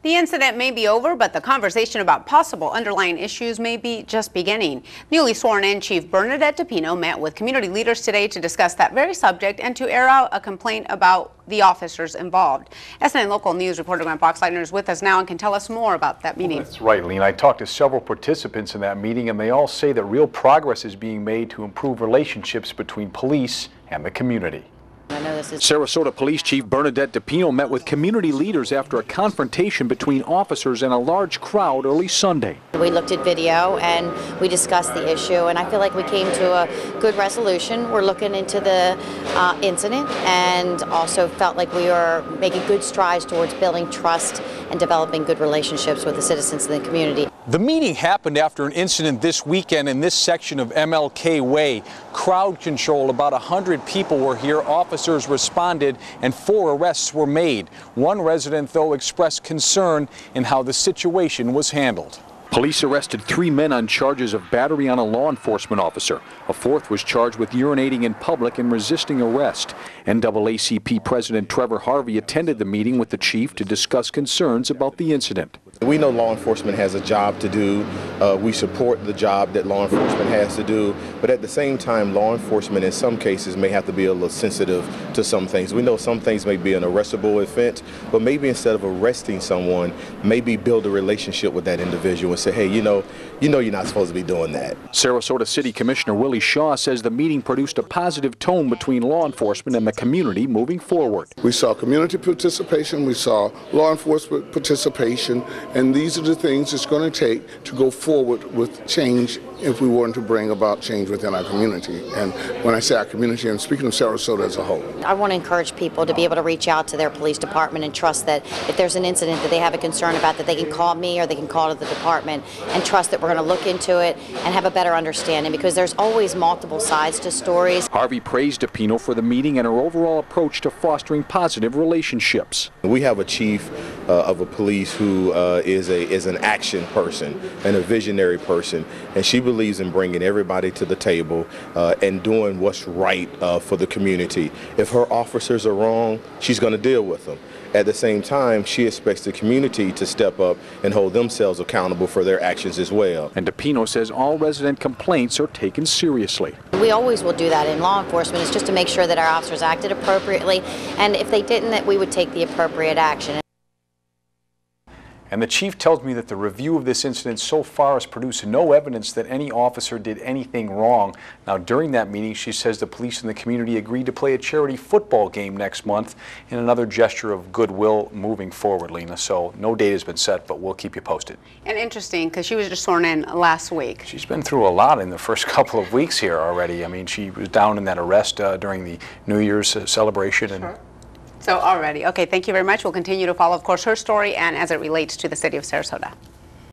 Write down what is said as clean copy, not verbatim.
The incident may be over, but the conversation about possible underlying issues may be just beginning. Newly sworn in Chief Bernadette DePino met with community leaders today to discuss that very subject and to air out a complaint about the officers involved. SNN local news reporter Boxleitner is with us now and can tell us more about that meeting. Well, that's right, Lena. I talked to several participants in that meeting, and they all say that real progress is being made to improve relationships between police and the community. Sarasota Police Chief Bernadette DePino met with community leaders after a confrontation between officers and a large crowd early Sunday. We looked at video and we discussed the issue, and I feel like we came to a good resolution. We're looking into the incident and also felt like we were making good strides towards building trust and developing good relationships with the citizens in the community. The meeting happened after an incident this weekend in this section of MLK Way. Crowd control, about 100 people were here. Officers responded and 4 arrests were made. One resident, though, expressed concern in how the situation was handled. Police arrested 3 men on charges of battery on a law enforcement officer. A 4th was charged with urinating in public and resisting arrest. NAACP President Trevor Harvey attended the meeting with the chief to discuss concerns about the incident. We know law enforcement has a job to do. We support the job that law enforcement has to do, but at the same time, law enforcement in some cases may have to be a little sensitive to some things. We know some things may be an arrestable offense, but maybe instead of arresting someone, maybe build a relationship with that individual and say, hey, you know you're not supposed to be doing that. Sarasota City Commissioner Willie Shaw says the meeting produced a positive tone between law enforcement and the community moving forward. We saw community participation, we saw law enforcement participation, and these are the things it's going to take to go forward with change if we want to bring about change within our community. And when I say our community, I'm speaking of Sarasota as a whole. I want to encourage people to be able to reach out to their police department and trust that if there's an incident that they have a concern about, that they can call me or they can call to the department, and trust that we're going to look into it and have a better understanding, because there's always multiple sides to stories. Harvey praised DePino for the meeting and her overall approach to fostering positive relationships. We have a chief of a police who is an action person and a visionary person, and she believes in bringing everybody to the table and doing what's right for the community. If her officers are wrong, she's going to deal with them. At the same time, she expects the community to step up and hold themselves accountable for their actions as well. And DePino says all resident complaints are taken seriously. We always will do that in law enforcement. It's just to make sure that our officers acted appropriately, and if they didn't, that we would take the appropriate action. And the chief tells me that the review of this incident so far has produced no evidence that any officer did anything wrong. Now, during that meeting, she says the police and the community agreed to play a charity football game next month in another gesture of goodwill moving forward, Lena. So no date has been set, but we'll keep you posted. And interesting, because she was just sworn in last week. She's been through a lot in the first couple of weeks here already. I mean, she was down in that arrest during the New Year's celebration. And So already. Okay, thank you very much. We'll continue to follow, of course, her story and as it relates to the city of Sarasota.